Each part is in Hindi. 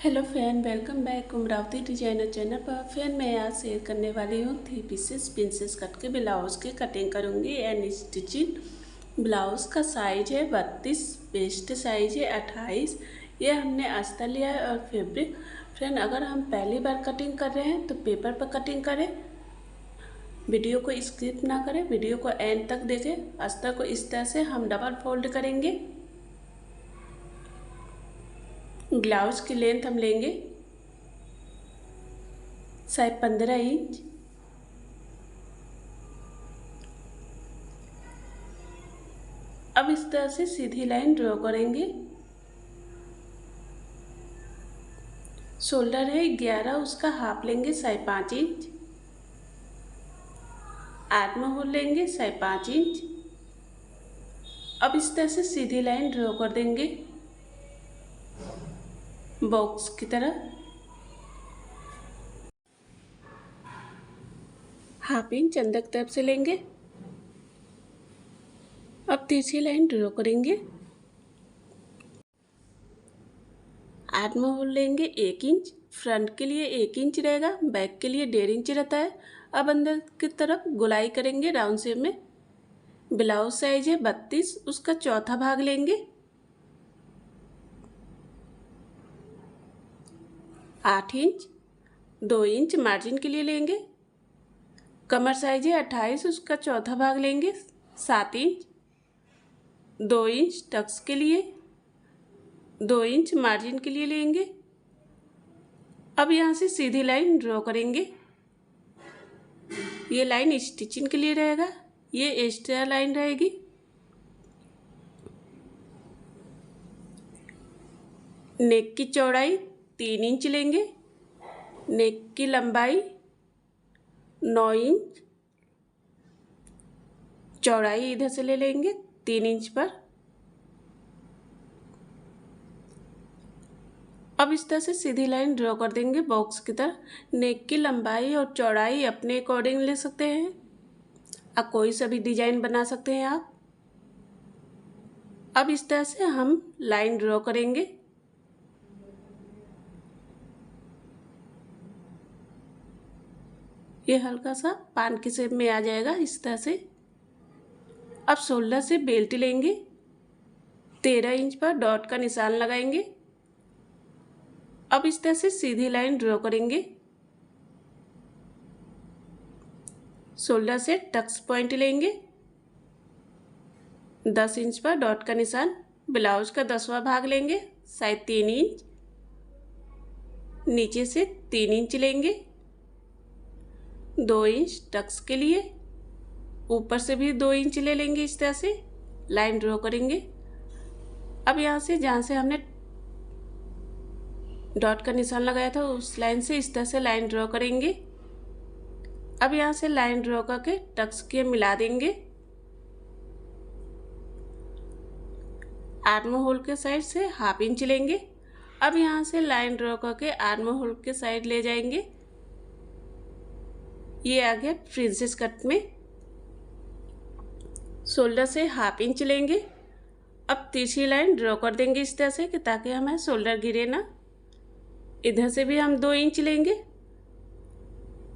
Hello friend, welcome back Amravati designer channel पर। फ्रेंड, मैं आज शेयर करने वाली हूँ 3 पीसेस प्रिंसेस कट के ब्लाउज की कटिंग करूँगी एंड स्टिचिंग। ब्लाउज का साइज है 32, वेस्ट साइज है 28। ये हमने अस्तर लिया है और फैब्रिक। फ्रेंड, अगर हम पहली बार कटिंग कर रहे हैं तो पेपर पर कटिंग करें, वीडियो को स्किप ना करें, वीडियो को एंड तक देखें। अस्तर को इस तरह से हम डबल फोल्ड करेंगे। ब्लाउज की लेंथ हम लेंगे 15 इंच। अब इस तरह से सीधी लाइन ड्रॉ करेंगे। शोल्डर है 11, उसका हाफ लेंगे 5.5 इंच। आर्म होल लेंगे 5.5 इंच। अब इस तरह से सीधी लाइन ड्रॉ कर देंगे बॉक्स की तरह। हाफ इंच अंदर की तरफ से लेंगे। अब तिरछी लाइन ड्रॉ करेंगे। आर्म होल लेंगे 1 इंच। फ्रंट के लिए 1 इंच रहेगा, बैक के लिए 1.5 इंच रहता है। अब अंदर की तरफ गोलाई करेंगे राउंड शेप में। ब्लाउज साइज है 32, उसका चौथा भाग लेंगे। 8 इंच, 2 इंच मार्जिन के लिए लेंगे। कमर साइज है 28, उसका चौथा भाग लेंगे। 7 इंच, 2 इंच टक्स के लिए, 2 इंच मार्जिन के लिए लेंगे। अब यहाँ से सीधी लाइन ड्रॉ करेंगे। ये लाइन स्टिचिंग के लिए रहेगा, ये एक्स्ट्रा लाइन रहेगी। नेक की चौड़ाई 3 इंच लेंगे। नेक की लंबाई 9 इंच। चौड़ाई इधर से ले लेंगे 3 इंच पर। अब इस तरह से सीधी लाइन ड्रॉ कर देंगे बॉक्स की तरह। नेक की लंबाई और चौड़ाई अपने अकॉर्डिंग ले सकते हैं, अब कोई सा भी डिजाइन बना सकते हैं आप। अब इस तरह से हम लाइन ड्रॉ करेंगे। ये हल्का सा पान के शेप में आ जाएगा इस तरह से। अब शोल्डर से बेल्ट लेंगे, 13 इंच पर डॉट का निशान लगाएंगे। अब इस तरह से सीधी लाइन ड्रॉ करेंगे। शोल्डर से टक्स पॉइंट लेंगे, 10 इंच पर डॉट का निशान। ब्लाउज का 10वां भाग लेंगे, शायद 3 इंच। नीचे से 3 इंच लेंगे, 2 इंच टक्स के लिए। ऊपर से भी 2 इंच ले लेंगे। इस तरह से लाइन ड्रॉ करेंगे। अब यहाँ से जहाँ से हमने डॉट का निशान लगाया था उस लाइन से इस तरह से लाइन ड्रॉ करेंगे। अब यहाँ से लाइन ड्रॉ करके टक्स के मिला देंगे। आर्म होल के साइड से हाफ इंच लेंगे। अब यहाँ से लाइन ड्रॉ करके आर्म होल के साइड ले जाएंगे। ये आ गया प्रिंसेस कट में। शोल्डर से हाफ इंच लेंगे। अब तिरछी लाइन ड्रॉ कर देंगे इस तरह से कि ताकि हमारा शोल्डर गिरे ना। इधर से भी हम 2 इंच लेंगे।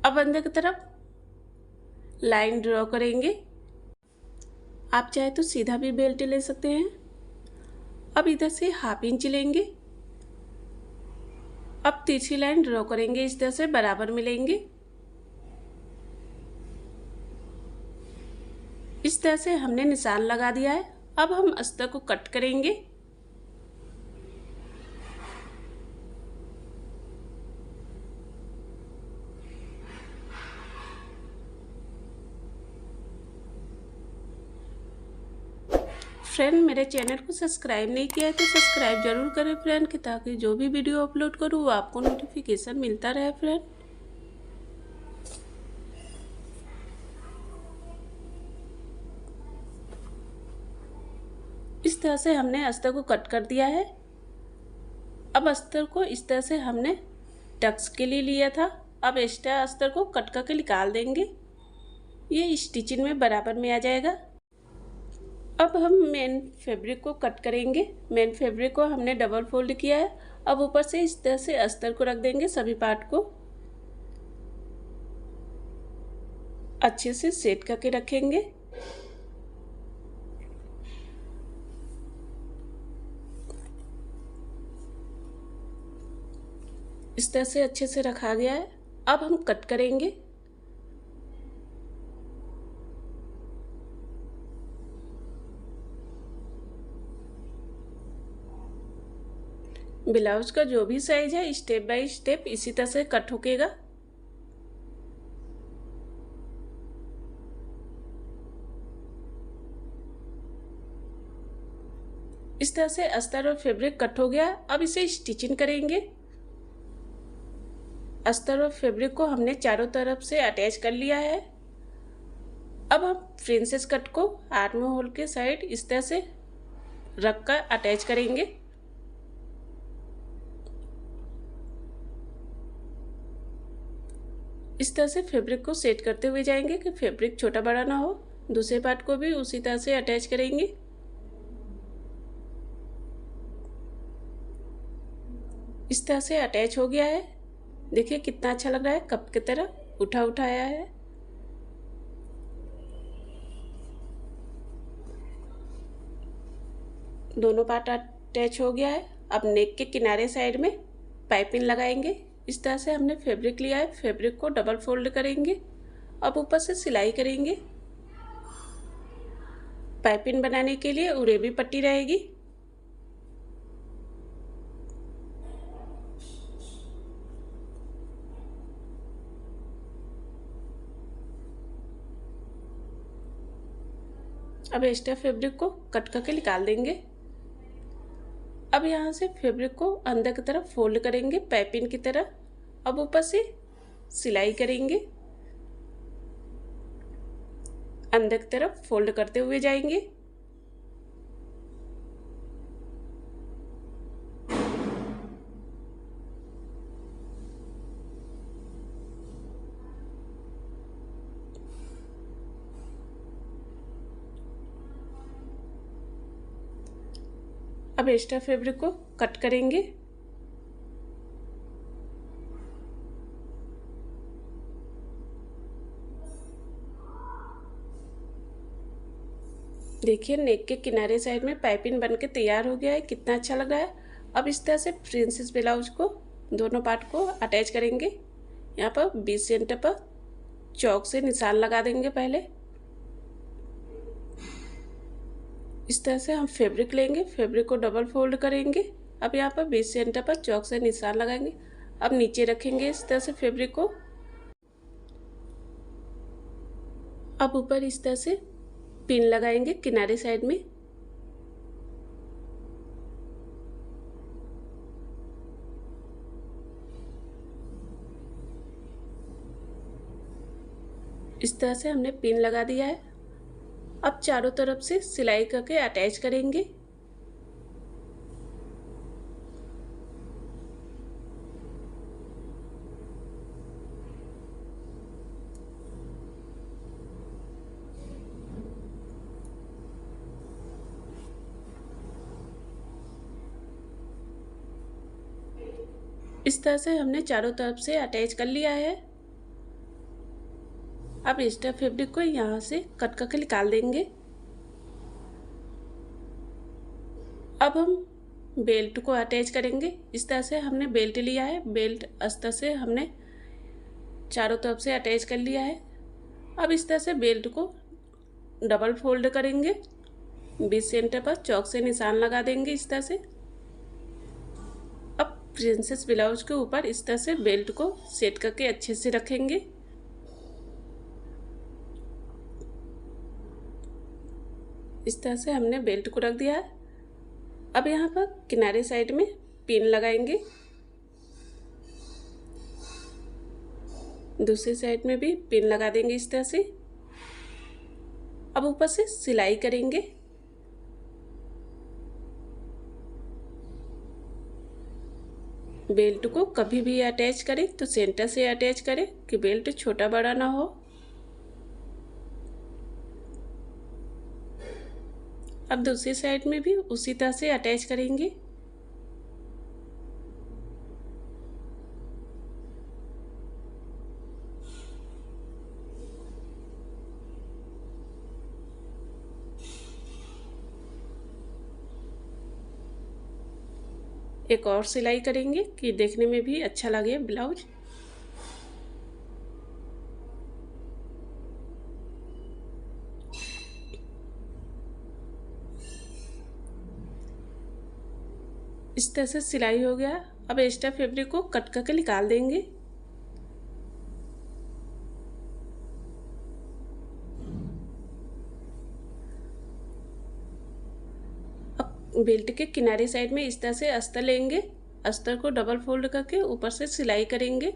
अब अंदर की तरफ लाइन ड्रॉ करेंगे। आप चाहे तो सीधा भी बेल्ट ले सकते हैं। अब इधर से हाफ इंच लेंगे। अब तिरछी लाइन ड्रॉ करेंगे, इस तरह से बराबर मिलेंगे। इस तरह से हमने निशान लगा दिया है। अब हम अस्तर को कट करेंगे। फ्रेंड, मेरे चैनल को सब्सक्राइब नहीं किया है तो सब्सक्राइब जरूर करें फ्रेंड, कि ताकि जो भी वीडियो अपलोड करूँ वो आपको नोटिफिकेशन मिलता रहे फ्रेंड। इस तरह से हमने अस्तर को कट कर दिया है। अब अस्तर को इस तरह से हमने टक्स के लिए लिया था। अब एक्स्ट्रा अस्तर को कट करके निकाल देंगे। ये स्टिचिंग में बराबर में आ जाएगा। अब हम मेन फैब्रिक को कट करेंगे। मेन फैब्रिक को हमने डबल फोल्ड किया है। अब ऊपर से इस तरह से अस्तर को रख देंगे, सभी पार्ट को अच्छे से सेट करके रखेंगे। इस तरह से अच्छे से रखा गया है। अब हम कट करेंगे। ब्लाउज का जो भी साइज है स्टेप बाय स्टेप इसी तरह से कट होकेगा। इस तरह से अस्तर और फैब्रिक कट हो गया। अब इसे स्टिचिंग करेंगे। अस्तर और फैब्रिक को हमने चारों तरफ से अटैच कर लिया है। अब हम प्रिंसेस कट को आर्म होल के साइड इस तरह से रख कर अटैच करेंगे। इस तरह से फैब्रिक को सेट करते हुए जाएंगे कि फैब्रिक छोटा बड़ा ना हो। दूसरे पार्ट को भी उसी तरह से अटैच करेंगे। इस तरह से अटैच हो गया है। देखिए कितना अच्छा लग रहा है, कप की तरह उठा उठाया है। दोनों पार्ट अटैच हो गया है। अब नेक के किनारे साइड में पाइपिंग लगाएंगे। इस तरह से हमने फैब्रिक लिया है, फैब्रिक को डबल फोल्ड करेंगे। अब ऊपर से सिलाई करेंगे। पाइपिंग बनाने के लिए उरेबी पट्टी रहेगी। अब एक्स्ट्रा फैब्रिक को कट करके निकाल देंगे। अब यहाँ से फैब्रिक को अंदर की तरफ फोल्ड करेंगे पाइपिंग की तरह। अब ऊपर से सिलाई करेंगे, अंदर की तरफ फोल्ड करते हुए जाएंगे। अब एक्स्ट्रा फैब्रिक को कट करेंगे। देखिए नेक के किनारे साइड में पाइपिंग बन के तैयार हो गया है, कितना अच्छा लग रहा है। अब इस तरह से प्रिंसेस ब्लाउज को दोनों पार्ट को अटैच करेंगे। यहाँ पर 20 सेंटर पर चौक से निशान लगा देंगे। पहले इस तरह से हम फैब्रिक लेंगे, फैब्रिक को डबल फोल्ड करेंगे। अब यहाँ पर 20 सेंटर पर चौक से निशान लगाएंगे। अब नीचे रखेंगे इस तरह से फैब्रिक को। अब ऊपर इस तरह से पिन लगाएंगे किनारे साइड में। इस तरह से हमने पिन लगा दिया है। अब चारों तरफ से सिलाई करके अटैच करेंगे। इस तरह से हमने चारों तरफ से अटैच कर लिया है। अब एक्स्ट्रा फैब्रिक को यहाँ से कट करके निकाल देंगे। अब हम बेल्ट को अटैच करेंगे। इस तरह से हमने बेल्ट लिया है, बेल्ट अस्तर से हमने चारों तरफ से अटैच कर लिया है। अब इस तरह से बेल्ट को डबल फोल्ड करेंगे, 20 सेंटर पर चौक से निशान लगा देंगे इस तरह से। अब प्रिंसेस ब्लाउज के ऊपर इस तरह से बेल्ट को सेट करके अच्छे से रखेंगे। इस तरह से हमने बेल्ट को रख दिया है। अब यहाँ पर किनारे साइड में पिन लगाएंगे, दूसरी साइड में भी पिन लगा देंगे इस तरह से। अब ऊपर से सिलाई करेंगे। बेल्ट को कभी भी अटैच करें तो सेंटर से अटैच करें कि बेल्ट छोटा बड़ा ना हो। अब दूसरी साइड में भी उसी तरह से अटैच करेंगे। एक और सिलाई करेंगे कि देखने में भी अच्छा लगे ब्लाउज। इस तरह से सिलाई हो गया। अब एक्स्ट्रा फैब्रिक को कट करके निकाल देंगे। अब बेल्ट के किनारे साइड में इस तरह से अस्तर लेंगे। अस्तर को डबल फोल्ड करके ऊपर से सिलाई करेंगे।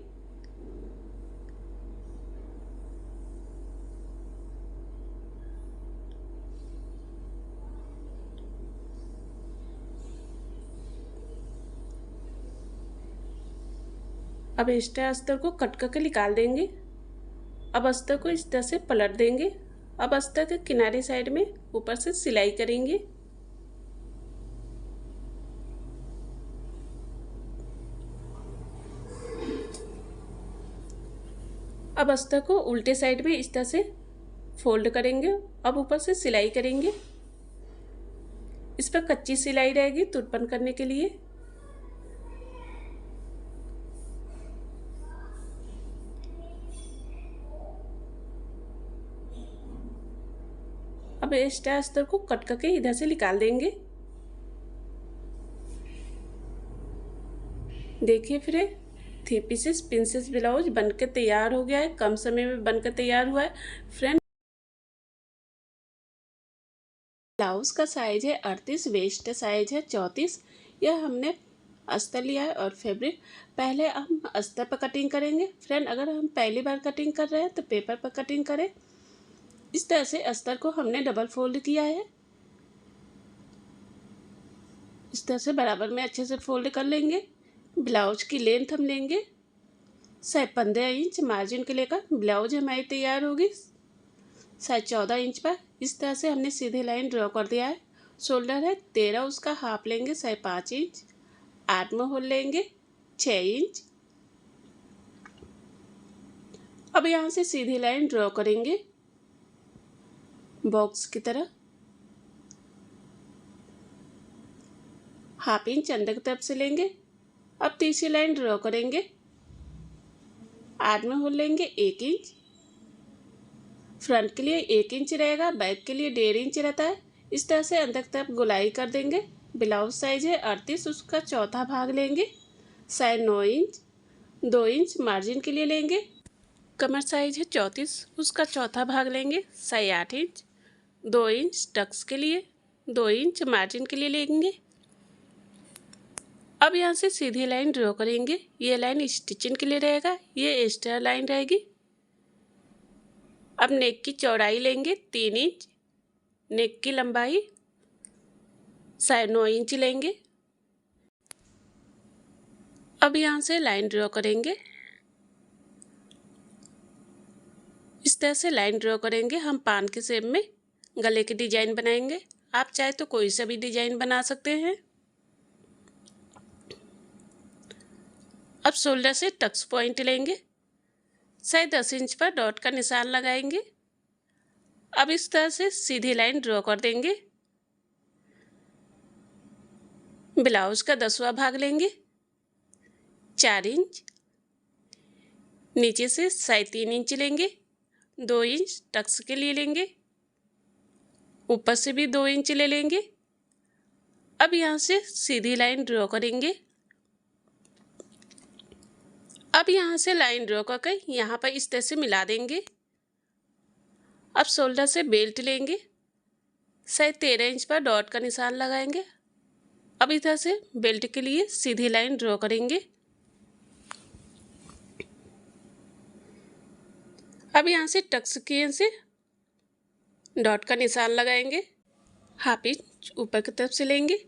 अब एक्स्ट्रा अस्तर को कट करके निकाल देंगे। अब अस्तर को इस तरह से पलट देंगे। अब अस्तर के किनारे साइड में ऊपर से सिलाई करेंगे। अब अस्तर को उल्टे साइड में इस तरह से फोल्ड करेंगे। अब ऊपर से सिलाई करेंगे। इस पर कच्ची सिलाई रहेगी तुरपन करने के लिए। अब एक्स्ट्रा अस्तर को कट करके इधर से निकाल देंगे। देखिए फिर 3 पीसेस प्रिंसेस ब्लाउज बनकर तैयार हो गया है। कम समय में बनकर तैयार हुआ है फ्रेंड। ब्लाउज का साइज है 38, वेस्ट साइज है 34। यह हमने अस्तर लिया है और फैब्रिक पहले हम अस्तर पर कटिंग करेंगे फ्रेंड। अगर हम पहली बार कटिंग कर रहे हैं तो पेपर पर कटिंग करें। इस तरह से अस्तर को हमने डबल फोल्ड किया है। इस तरह से बराबर में अच्छे से फोल्ड कर लेंगे। ब्लाउज की लेंथ हम लेंगे 15 इंच मार्जिन के लेकर ब्लाउज हमारी तैयार होगी 14 इंच पर। इस तरह से हमने सीधी लाइन ड्रॉ कर दिया है। शोल्डर है 13, उसका हाफ लेंगे 5 इंच। आर्म होल लेंगे 6 इंच। अब यहाँ से सीधी लाइन ड्रॉ करेंगे बॉक्स की तरह। हाफ इंच अंदर की तरफ से लेंगे। अब तीसरी लाइन ड्रॉ करेंगे। आर्म होल लेंगे 1 इंच। फ्रंट के लिए 1 इंच रहेगा, बैक के लिए 1.5 इंच रहता है। इस तरह से अंदर की तरफ गोलाई कर देंगे। ब्लाउज साइज है 38, उसका चौथा भाग लेंगे 9 इंच। 2 इंच मार्जिन के लिए लेंगे। कमर साइज है 34, उसका चौथा भाग लेंगे 8 इंच। 2 इंच टक्स के लिए, 2 इंच मार्जिन के लिए लेंगे। अब यहाँ से सीधी लाइन ड्रॉ करेंगे। ये लाइन स्टिचिंग के लिए रहेगा, ये एक्स्ट्रा लाइन रहेगी। अब नेक की चौड़ाई लेंगे 3 इंच। नेक की लंबाई 9 इंच लेंगे। अब यहाँ से लाइन ड्रॉ करेंगे। इस तरह से लाइन ड्रॉ करेंगे। हम पान के शेप में गले की डिजाइन बनाएंगे। आप चाहे तो कोई सा भी डिजाइन बना सकते हैं। अब शोल्डर से टक्स पॉइंट लेंगे, 10 इंच पर डॉट का निशान लगाएंगे। अब इस तरह से सीधी लाइन ड्रॉ कर देंगे। ब्लाउज का 10वां भाग लेंगे 4 इंच। नीचे से 3.5 इंच लेंगे। 2 इंच टक्स के लिए लेंगे। ऊपर से भी 2 इंच ले लेंगे। अब यहाँ से सीधी लाइन ड्रॉ करेंगे। अब यहाँ से लाइन ड्रॉ करके यहाँ पर इस तरह से मिला देंगे। अब शोल्डर से बेल्ट लेंगे, 13 इंच पर डॉट का निशान लगाएंगे। अब इधर से बेल्ट के लिए सीधी लाइन ड्रॉ करेंगे। अब यहाँ से टक्स किए से डॉट का निशान लगाएंगे। हाफ इंच ऊपर की तरफ से लेंगे।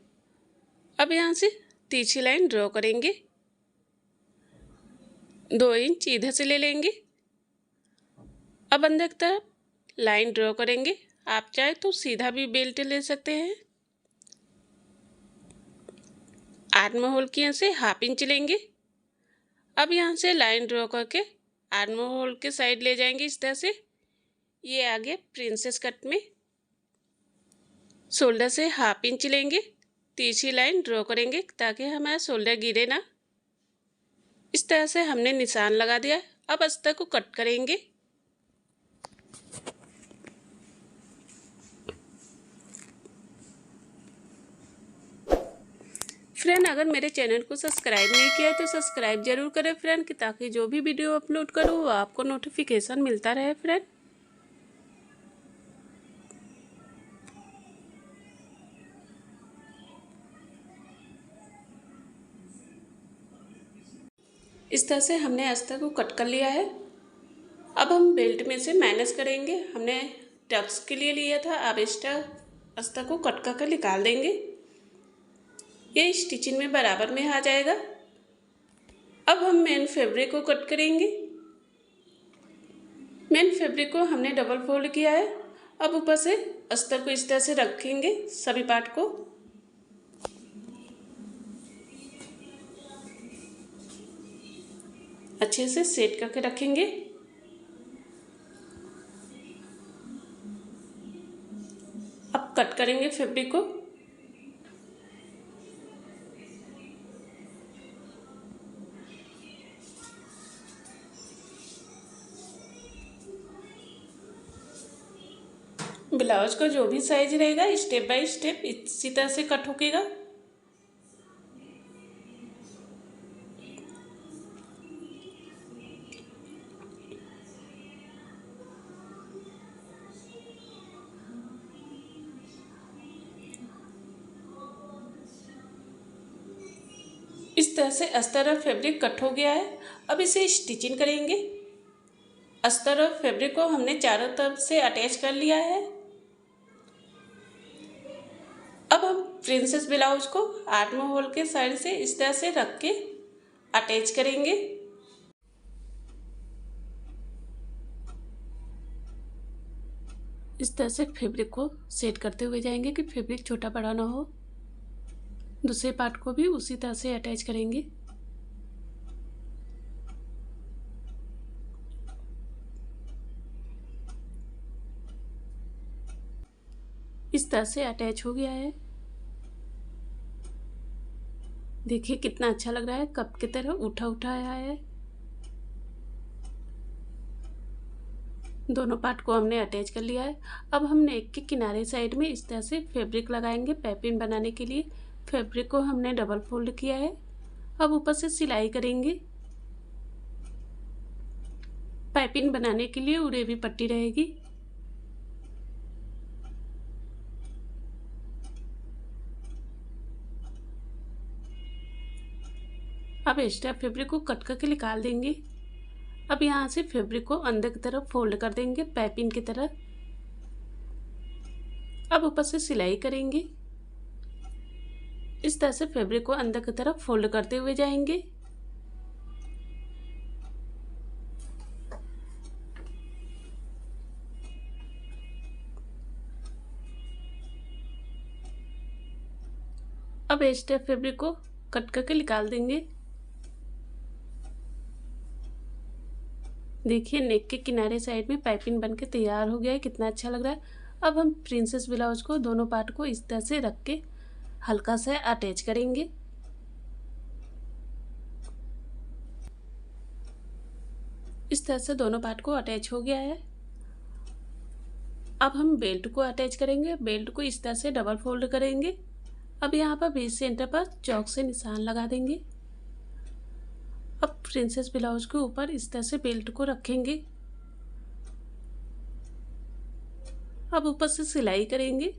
अब यहाँ से तिरछी लाइन ड्रॉ करेंगे। 2 इंच इधर से ले लेंगे। अब अंदर की तरफ लाइन ड्रॉ करेंगे। आप चाहे तो सीधा भी बेल्ट ले सकते हैं। आर्म होल की यहाँ से 1/2 इंच लेंगे। अब यहाँ से लाइन ड्रॉ करके आर्म होल के साइड ले जाएंगे इस तरह से। ये आगे प्रिंसेस कट में शोल्डर से 1/2 इंच लेंगे, तिरछी लाइन ड्रॉ करेंगे ताकि हमारा शोल्डर गिरे ना। इस तरह से हमने निशान लगा दिया। अब अस्तर को कट करेंगे। फ्रेंड, अगर मेरे चैनल को सब्सक्राइब नहीं किया है तो सब्सक्राइब जरूर करें फ्रेंड, कि ताकि जो भी वीडियो अपलोड करूँ वो आपको नोटिफिकेशन मिलता रहे फ्रेंड। इस तरह से हमने अस्तर को कट कर लिया है। अब हम बेल्ट में से माइनस करेंगे। हमने टक्स के लिए लिया था, अब एक्स्ट्रा अस्तर को कट करके निकाल देंगे। ये स्टिचिंग में बराबर में आ जाएगा। अब हम मेन फैब्रिक को कट करेंगे। मेन फैब्रिक को हमने डबल फोल्ड किया है। अब ऊपर से अस्तर को इस तरह से रखेंगे, सभी पार्ट को। अच्छे से सेट करके रखेंगे। अब कट करेंगे फैब्रिक को। ब्लाउज का जो भी साइज रहेगा स्टेप बाय स्टेप इसी तरह से कट होकेगा। इस तरह से अस्तर और फैब्रिक कट हो गया है। अब इसे स्टिचिंग करेंगे। अस्तर और फैब्रिक को हमने चारों तरफ से अटैच कर लिया है। अब हम प्रिंसेस ब्लाउज को आर्म होल के साइड से इस तरह से रख के अटैच करेंगे। इस तरह से फैब्रिक को सेट करते हुए जाएंगे कि फैब्रिक छोटा बड़ा ना हो। दूसरे पार्ट को भी उसी तरह से अटैच करेंगे। इस तरह से अटैच हो गया है। देखिए कितना अच्छा लग रहा है, कप की तरह उठा उठा आया है। दोनों पार्ट को हमने अटैच कर लिया है। अब हम नेक के किनारे साइड में इस तरह से फैब्रिक लगाएंगे। पाइपिंग बनाने के लिए फैब्रिक को हमने डबल फोल्ड किया है। अब ऊपर से सिलाई करेंगे। पाइपिंग बनाने के लिए उड़ेवी पट्टी रहेगी। अब एक्स्ट्रा फैब्रिक को कट करके निकाल देंगे। अब यहाँ से फैब्रिक को अंदर की तरफ फोल्ड कर देंगे पाइपिंग की तरह। अब ऊपर से सिलाई करेंगे। इस तरह से फैब्रिक को अंदर की तरफ फोल्ड करते हुए जाएंगे। अब एक्स्ट्रा फैब्रिक को कट करके निकाल देंगे। देखिए नेक के किनारे साइड में पाइपिंग बनके तैयार हो गया है, कितना अच्छा लग रहा है। अब हम प्रिंसेस ब्लाउज को दोनों पार्ट को इस तरह से रख के हल्का सा अटैच करेंगे। इस तरह से दोनों पार्ट को अटैच हो गया है। अब हम बेल्ट को अटैच करेंगे। बेल्ट को इस तरह से डबल फोल्ड करेंगे। अब यहाँ पर बीच सेंटर पर चौक से निशान लगा देंगे। अब प्रिंसेस ब्लाउज के ऊपर इस तरह से बेल्ट को रखेंगे। अब ऊपर से सिलाई करेंगे।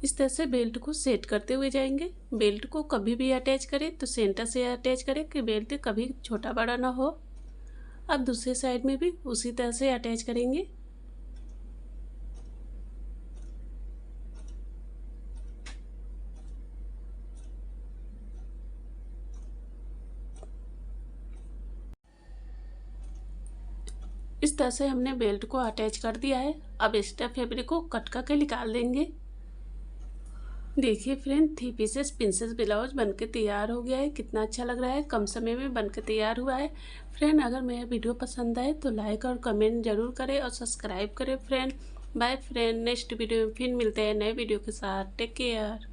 इस तरह से बेल्ट को सेट करते हुए जाएंगे। बेल्ट को कभी भी अटैच करें तो सेंटर से अटैच करें कि बेल्ट कभी छोटा बड़ा ना हो। अब दूसरे साइड में भी उसी तरह से अटैच करेंगे। इस तरह से हमने बेल्ट को अटैच कर दिया है। अब एक्स्ट्रा फैब्रिक को कट करके निकाल देंगे। देखिए फ्रेंड, 3 पीसेस प्रिंसेस ब्लाउज बनके तैयार हो गया है। कितना अच्छा लग रहा है, कम समय में बनके तैयार हुआ है। फ्रेंड, अगर मेरा वीडियो पसंद आए तो लाइक और कमेंट जरूर करें और सब्सक्राइब करें friend. Bye friend, next video में फिर मिलते हैं नए वीडियो के साथ। Take care.